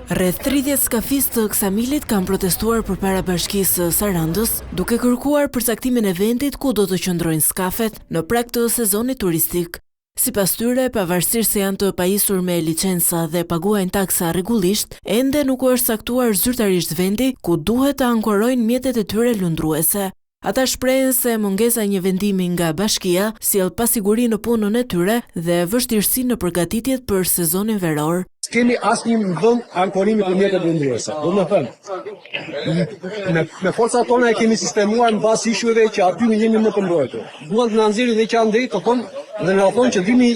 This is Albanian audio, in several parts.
Rreth 30 skafistë të Ksamilit kanë protestuar përpara bashkisë së Sarandës, duke kërkuar përcaktimin e vendit ku do të qëndrojnë skafet në prag të sezonit turistik. Sipas tyre, pavarësisht se janë të pajisur me licenca dhe paguajnë taksa rregullisht, ende nuk është caktuar zyrtarisht vendi ku duhet të ankorojnë mjetet e tyre lundruese. Ata shprehen se mungesa e një vendimi nga bashkia sjell pasiguri në punën e tyre dhe vështirësi në përgatitjet për sezonin veror. Kemi asnjë vend ankorimi për mjetet lundruese. Do të thënë, me forcat tona e kemi sistemuar mbas ishujve që aty ne jemi më të mbrojtur. Duan të na nxjerrin dhe që andej të thonë dhe na thonë që vini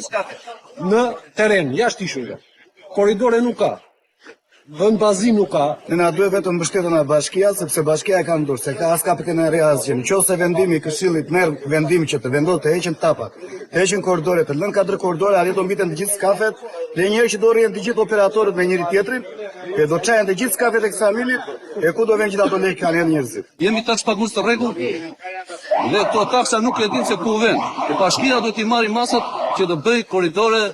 në terren, jashtë ishujve. Korridore nuk ka. Vend bazim nuk ka. Ne na duhet vetëm mbështetja e bashkia, sepse bashkia e ka ndurë, se ka as kapitenari asgjë. Nëse vendimi i këshillit merr vendim që të vendoset të heqen tapat, të heqen korridore, të lënë katër korridore, aty do mbiten të gjithë skafet, dhe njëherë që do rrihen të gjithë operatorët me njëri tjetrin, e do çajnë të gjithë skafet e Ksamilit, e ku do vënë gjithë ato lekë kanë njerëzit. Jemi taks pagues të rregull, dhe këto taksa nuk e din se ku vën. E bashkia do t'i marrë masat që të bëj korridore,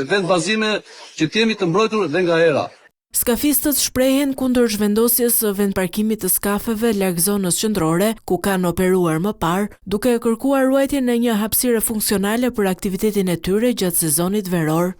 vend bazime që të jemi të mbrojtur dhe nga era. Skafistët shprehen kundër zhvendosjes së vendparkimit të skafeve larg zonës qendrore, ku kanë operuar më parë, duke kërkuar ruajtjen e një hapësire funksionale për aktivitetin e tyre gjatë sezonit veror.